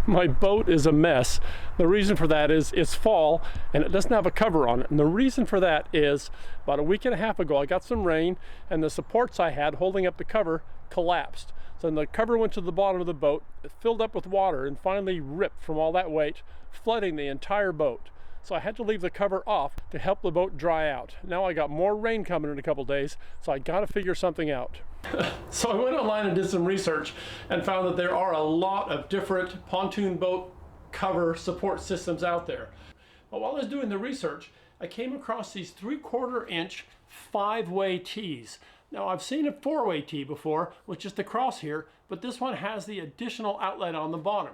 My boat is a mess. The reason for that is it's fall and it doesn't have a cover on it. And the reason for that is about a week and a half ago I got some rain and the supports I had holding up the cover collapsed. So then the cover went to the bottom of the boat, it filled up with water and finally ripped from all that weight, flooding the entire boat. So I had to leave the cover off to help the boat dry out. Now I got more rain coming in a couple days, so I gotta figure something out. So I went online and did some research and found that there are a lot of different pontoon boat cover support systems out there. But while I was doing the research, I came across these 3/4 inch 5-way tees. Now I've seen a 4-way tee before with just the cross here, but this one has the additional outlet on the bottom.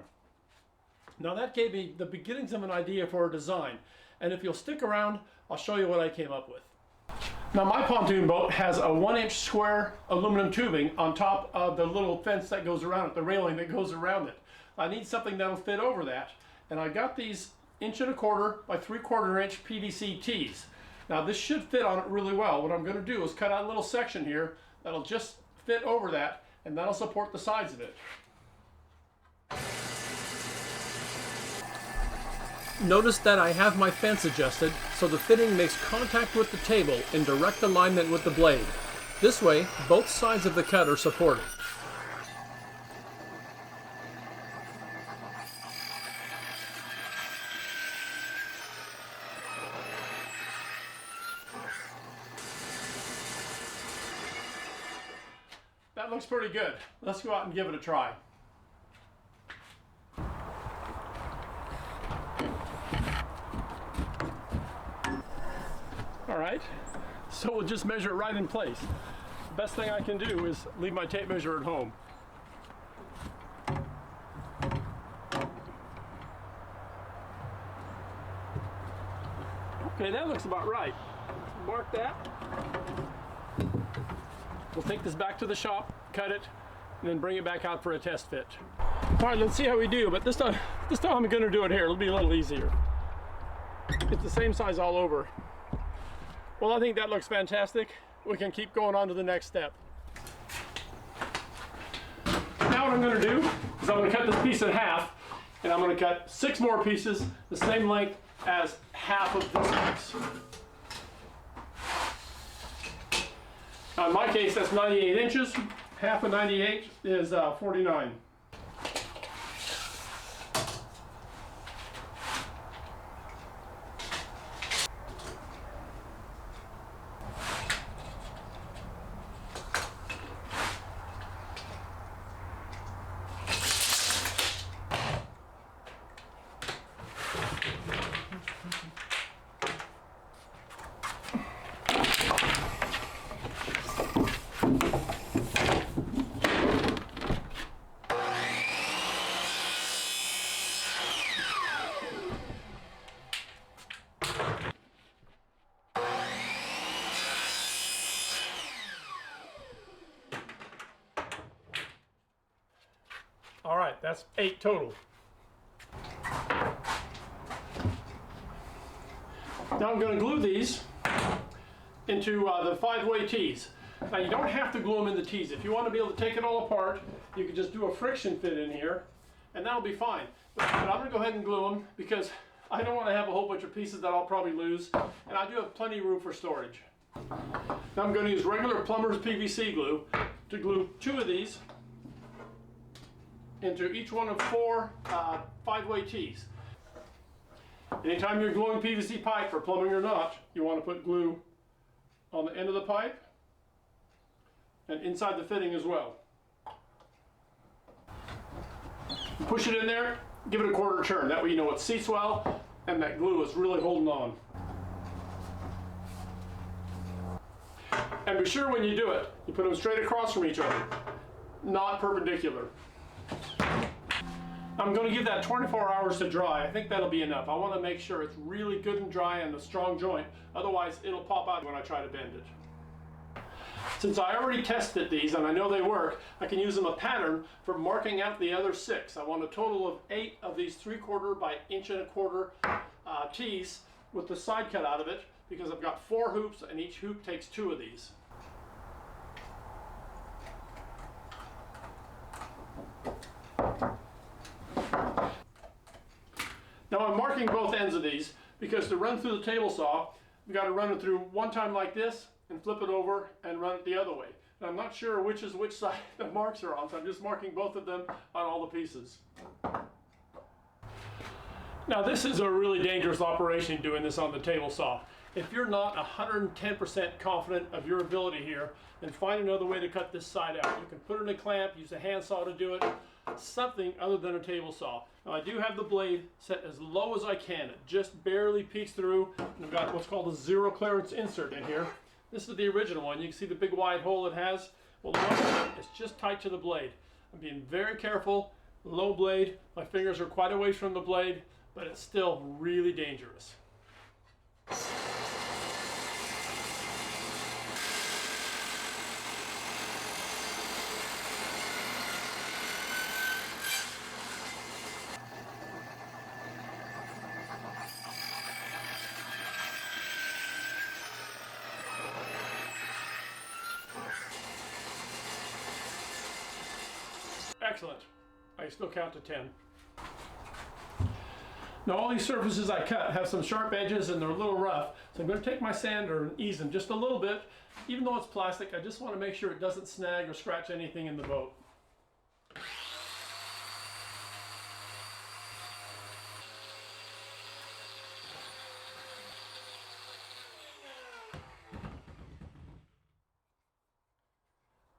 Now that gave me the beginnings of an idea for a design, and if you'll stick around, I'll show you what I came up with. Now my pontoon boat has a 1-inch square aluminum tubing on top of the little fence that goes around it, the railing that goes around it. I need something that'll fit over that, and I got these 1.25 by 3/4 inch PVC tees. Now this should fit on it really well. What I'm going to do is cut out a little section here that'll just fit over that, and that'll support the sides of it. Notice that I have my fence adjusted so the fitting makes contact with the table in direct alignment with the blade. This way, both sides of the cut are supported. That looks pretty good. Let's go out and give it a try. All right, so we'll just measure it right in place. The best thing I can do is leave my tape measure at home. Okay, that looks about right. Mark that. We'll take this back to the shop, cut it, and then bring it back out for a test fit. All right, let's see how we do, but this time I'm gonna do it here. It'll be a little easier. It's the same size all over. Well, I think that looks fantastic. We can keep going on to the next step. Now what I'm going to do is I'm going to cut this piece in half, and I'm going to cut 6 more pieces the same length as half of this piece. Now in my case, that's 98 inches. Half of 98 is 49. All right, that's 8 total. Now I'm going to glue these into the 5-way tees. Now you don't have to glue them in the tees. If you want to be able to take it all apart, you can just do a friction fit in here, and that'll be fine. But I'm going to go ahead and glue them because I don't want to have a whole bunch of pieces that I'll probably lose, and I do have plenty of room for storage. Now I'm going to use regular plumber's PVC glue to glue 2 of these into each one of 4 5-way tees. Anytime you're gluing PVC pipe, for plumbing or not, you want to put glue on the end of the pipe and inside the fitting as well. Push it in there, give it a 1/4 turn. That way you know it seats well and that glue is really holding on. And be sure when you do it, you put them straight across from each other, not perpendicular. I'm going to give that 24 hours to dry. I think that'll be enough. I want to make sure it's really good and dry and a strong joint. Otherwise, it'll pop out when I try to bend it. Since I already tested these and I know they work, I can use them a pattern for marking out the other 6. I want a total of 8 of these 3/4 by 1.25 inch tees with the side cut out of it, because I've got 4 hoops and each hoop takes 2 of these. Now I'm marking both ends of these because to run through the table saw, we've got to run it through one time like this and flip it over and run it the other way. And I'm not sure which is which side the marks are on, so I'm just marking both of them on all the pieces. Now this is a really dangerous operation doing this on the table saw. If you're not 110% confident of your ability here, then find another way to cut this side out. You can put it in a clamp, use a handsaw to do it, something other than a table saw. Now I do have the blade set as low as I can. It just barely peeks through, and I've got what's called a zero clearance insert in here. This is the original one. You can see the big wide hole it has. Well, the one is just tight to the blade. I'm being very careful, low blade. My fingers are quite a ways from the blade, but it's still really dangerous. Excellent. I still count to 10. Now all these surfaces I cut have some sharp edges and they're a little rough, so I'm going to take my sander and ease them just a little bit. Even though it's plastic, I just want to make sure it doesn't snag or scratch anything in the boat.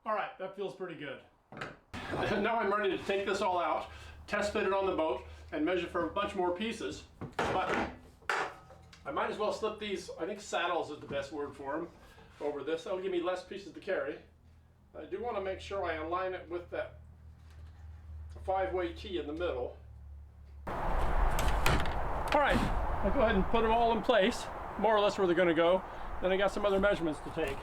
All right, that feels pretty good. And now I'm ready to take this all out, test fit it on the boat, and measure for a bunch more pieces. But I might as well slip these, I think saddles is the best word for them, over this. That'll give me less pieces to carry. I do want to make sure I align it with that 5-way T in the middle. All right, I'll go ahead and put them all in place, more or less where they're going to go. Then I got some other measurements to take.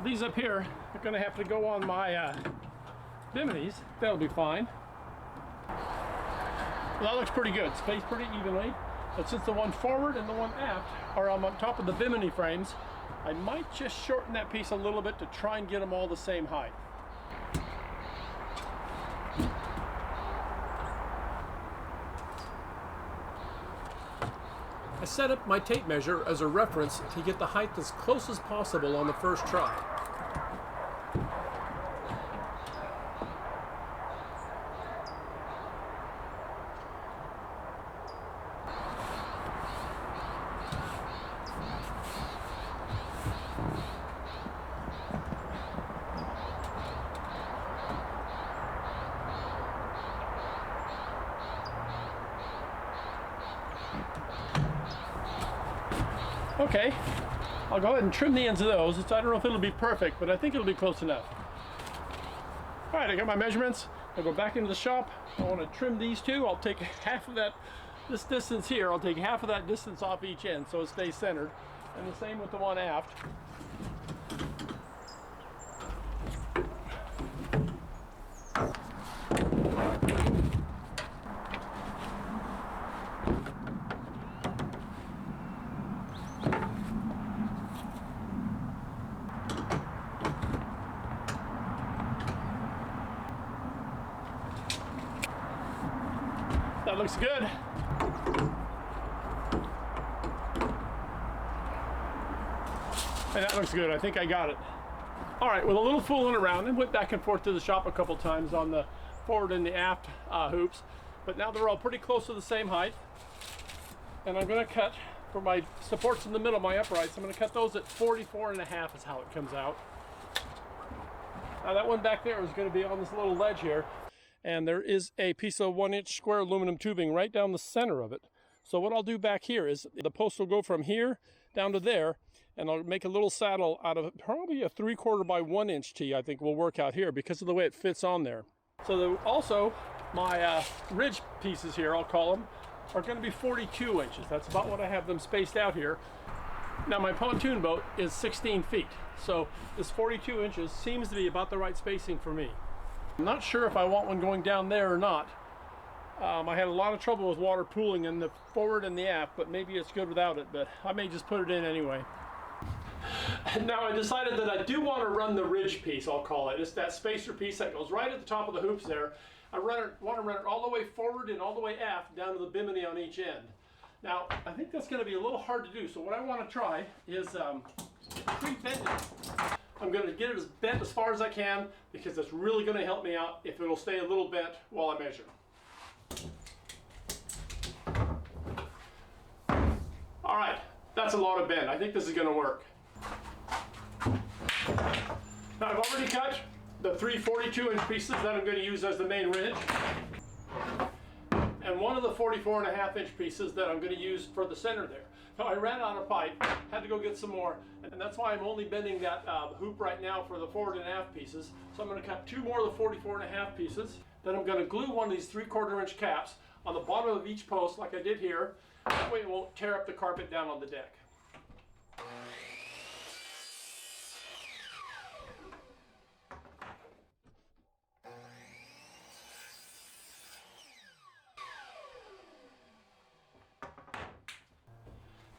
These up here are going to have to go on my biminis. That'll be fine. Well, that looks pretty good. Spaced pretty evenly. But since the one forward and the one aft are on top of the bimini frames, I might just shorten that piece a little bit to try and get them all the same height. I set up my tape measure as a reference to get the height as close as possible on the first try. Okay, I'll go ahead and trim the ends of those. I don't know if it'll be perfect, but I think it'll be close enough. All right, I got my measurements. I'll go back into the shop. I want to trim these two. I'll take half of this distance here. I'll take half of that distance off each end so it stays centered. And the same with the one aft. That looks good. And that looks good. I think I got it. All right, with a little fooling around, and went back and forth to the shop a couple times on the forward and the aft hoops, but now they're all pretty close to the same height. And I'm going to cut for my supports in the middle, my uprights. I'm going to cut those at 44.5 is how it comes out. Now that one back there is going to be on this little ledge here. And there is a piece of 1-inch square aluminum tubing right down the center of it. So what I'll do back here is the post will go from here down to there, and I'll make a little saddle out of probably a 3/4 by 1-inch T, I think will work out here because of the way it fits on there. So also my ridge pieces here, I'll call them, are going to be 42 inches. That's about what I have them spaced out here. Now my pontoon boat is 16 feet. So this 42 inches seems to be about the right spacing for me. I'm not sure if I want one going down there or not. I had a lot of trouble with water pooling in the forward and the aft, but maybe it's good without it, but I may just put it in anyway. Now I decided that I do want to run the ridge piece, I'll call it. It's that spacer piece that goes right at the top of the hoops there. I want to run it all the way forward and all the way aft down to the bimini on each end. Now, I think that's going to be a little hard to do, so what I want to try is pre-bend it. I'm going to get it as bent as far as I can because that's really going to help me out if it'll stay a little bent while I measure. All right, that's a lot of bend. I think this is going to work. Now I've already cut the 3 42-inch pieces that I'm going to use as the main ridge, and one of the 44.5-inch pieces that I'm going to use for the center there. Now I ran out of pipe, had to go get some more, and that's why I'm only bending that hoop right now for the forward and aft pieces. So I'm going to cut 2 more of the 44.5 pieces. Then I'm going to glue one of these 3/4 inch caps on the bottom of each post like I did here. That way it won't tear up the carpet down on the deck.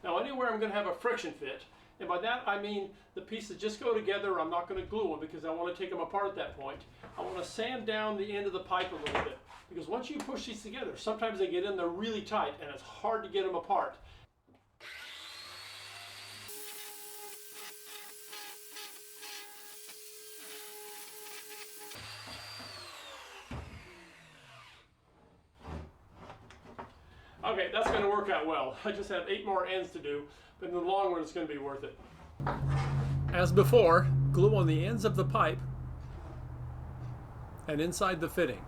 Now anywhere I'm going to have a friction fit, and by that I mean the pieces just go together. I'm not going to glue them because I want to take them apart at that point. I want to sand down the end of the pipe a little bit because once you push these together, sometimes they get in there really tight and it's hard to get them apart. Okay, that's going to work out well. I just have 8 more ends to do, but in the long run it's going to be worth it. As before, glue on the ends of the pipe and inside the fitting.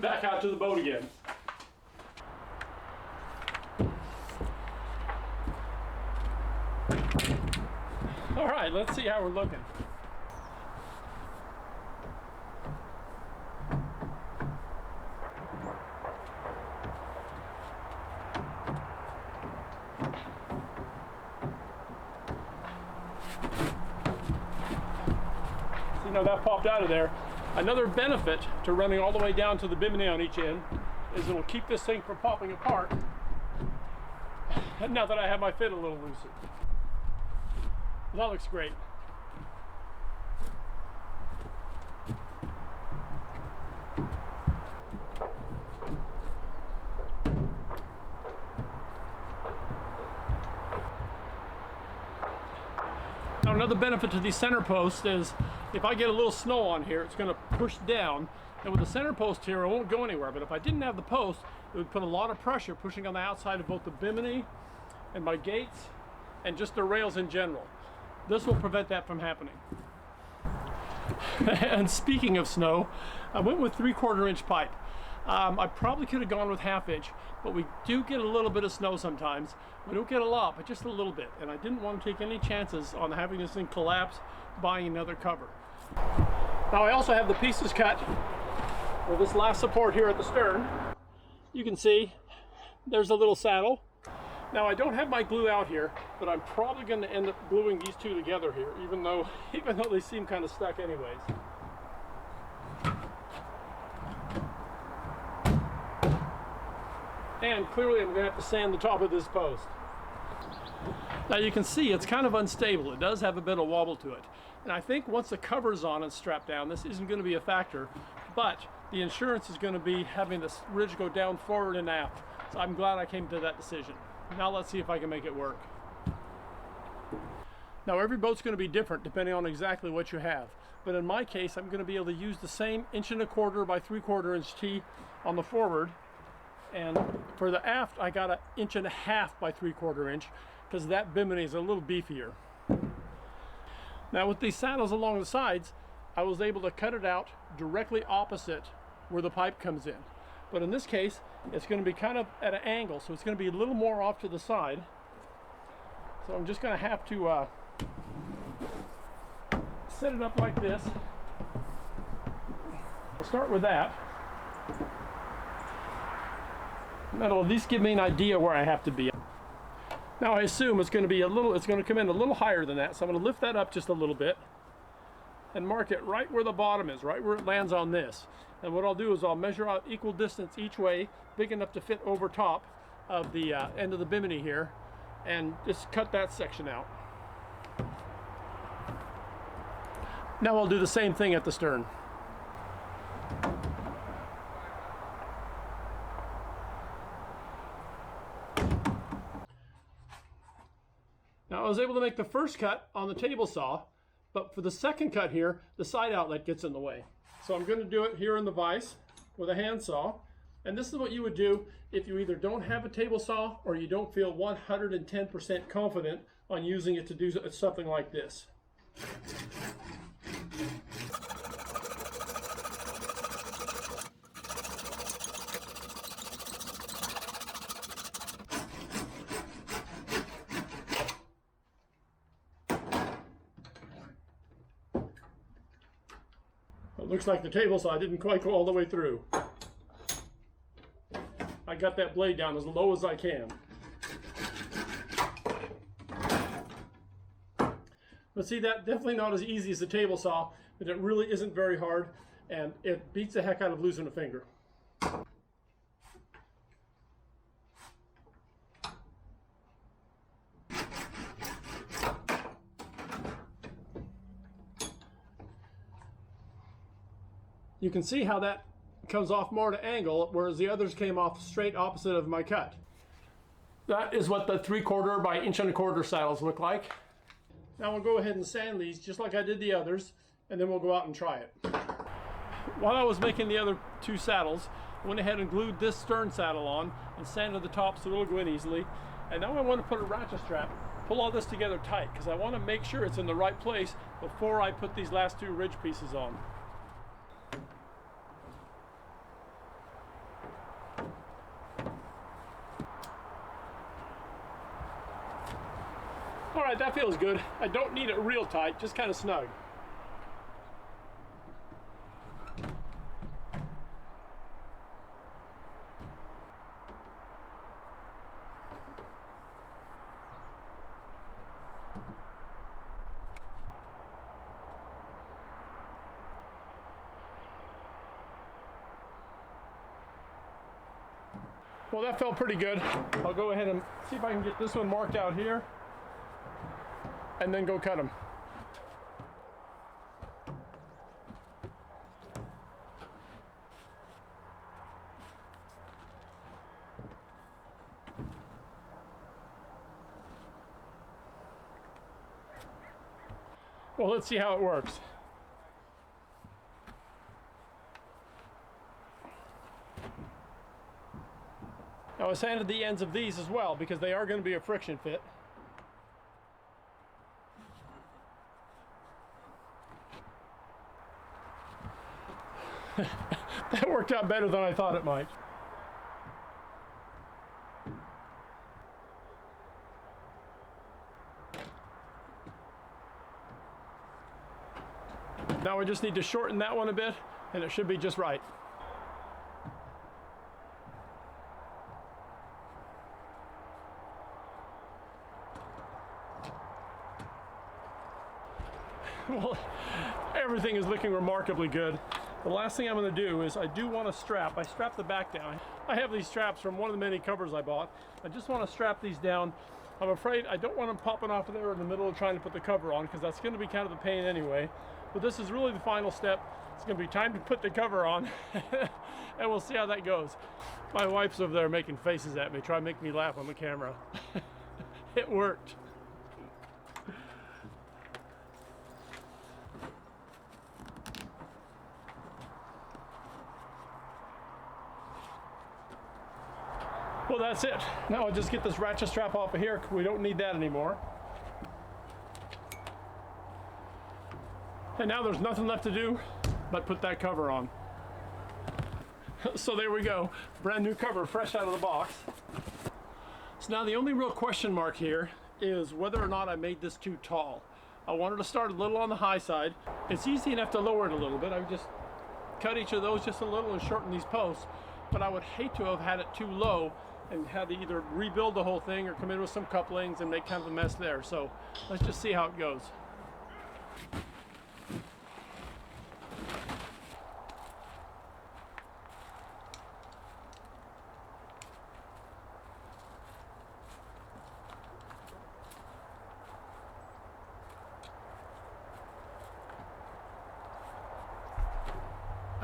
Back out to the boat again. All right, let's see how we're looking. See, now that popped out of there. Another benefit to running all the way down to the bimini on each end is it'll keep this thing from popping apart. And now that I have my fit a little looser. That looks great. Now another benefit to these center posts is if I get a little snow on here, it's going to push down. And with the center post here, it won't go anywhere. But if I didn't have the post, it would put a lot of pressure pushing on the outside of both the bimini and my gates and just the rails in general. This will prevent that from happening. And speaking of snow, I went with 3/4 inch pipe. I probably could have gone with 1/2 inch, but we do get a little bit of snow sometimes. We don't get a lot, but just a little bit. And I didn't want to take any chances on having this thing collapse, buying another cover. Now I also have the pieces cut for this last support here at the stern. You can see there's a little saddle. Now I don't have my glue out here, but I'm probably going to end up gluing these two together here, even though they seem kind of stuck anyways. And clearly I'm going to have to sand the top of this post. Now you can see it's kind of unstable. It does have a bit of wobble to it. And I think once the cover's on and strapped down, this isn't going to be a factor, but the insurance is going to be having this ridge go down forward and aft. So I'm glad I came to that decision. Now let's see if I can make it work. Now every boat's going to be different depending on exactly what you have. But in my case, I'm going to be able to use the same 1.25 by 3/4 inch T on the forward. And for the aft, I got 1.5 inch by 3/4 inch because that bimini is a little beefier. Now with these saddles along the sides, I was able to cut it out directly opposite where the pipe comes in. But in this case, it's going to be kind of at an angle, so it's going to be a little more off to the side. So I'm just going to have to set it up like this. I'll start with that. And that'll at least give me an idea where I have to be. Now Now I assume it's going to be it's going to come in a little higher than that, so I'm going to lift that up just a little bit and mark it right where the bottom is, right where it lands on this. And what I'll do is I'll measure out equal distance each way, big enough to fit over top of the end of the bimini here, and just cut that section out. Now I'll do the same thing at the stern. Now I was able to make the first cut on the table saw, but for the second cut here, the side outlet gets in the way. So I'm going to do it here in the vise with a handsaw. And this is what you would do if you either don't have a table saw or you don't feel 110% confident on using it to do something like this. It looks like the table saw didn't quite go all the way through. I got that blade down as low as I can. But see, that definitely not as easy as the table saw, but it really isn't very hard, and it beats the heck out of losing a finger. You can see how that comes off more at an angle, whereas the others came off straight opposite of my cut. That is what the 3/4 by 1.25" saddles look like. Now we'll go ahead and sand these just like I did the others, and then we'll go out and try it. While I was making the other two saddles, I went ahead and glued this stern saddle on and sanded the top so it'll go in easily. And now I want to put a ratchet strap, pull all this together tight, because I want to make sure it's in the right place before I put these last two ridge pieces on. All right, that feels good. I don't need it real tight, just kind of snug. Well, that felt pretty good. I'll go ahead and see if I can get this one marked out here, and then go cut them. Well, let's see how it works. Now I sanded the ends of these as well because they are going to be a friction fit. That worked out better than I thought it might. Now we just need to shorten that one a bit, and it should be just right. Well, everything is looking remarkably good. The last thing I'm going to do is I do want to strap. I strap the back down. I have these straps from one of the many covers I bought. I just want to strap these down. I'm afraid I don't want them popping off of there in the middle of trying to put the cover on, because that's going to be kind of a pain anyway. But this is really the final step. It's going to be time to put the cover on, and we'll see how that goes. My wife's over there making faces at me, trying to make me laugh on the camera. It worked. Well, that's it. Now I'll just get this ratchet strap off of here. We don't need that anymore. And now there's nothing left to do but put that cover on. So there we go. Brand new cover, fresh out of the box. So now the only real question mark here is whether or not I made this too tall. I wanted to start a little on the high side. It's easy enough to lower it a little bit. I would just cut each of those just a little and shorten these posts. But I would hate to have had it too low and had to either rebuild the whole thing or come in with some couplings and make kind of a mess there. So let's just see how it goes.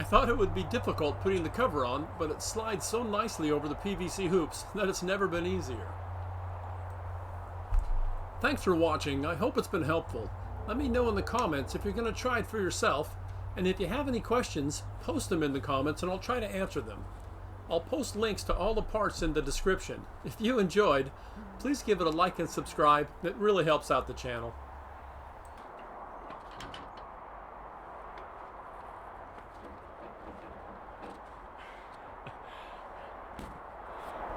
I thought it would be difficult putting the cover on, but it slides so nicely over the PVC hoops that it's never been easier. Thanks for watching. I hope it's been helpful. Let me know in the comments if you're going to try it for yourself, and if you have any questions, post them in the comments and I'll try to answer them. I'll post links to all the parts in the description. If you enjoyed, please give it a like and subscribe. It really helps out the channel.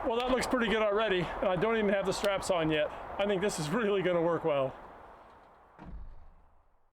Well, that looks pretty good already, and I don't even have the straps on yet. I think this is really going to work well.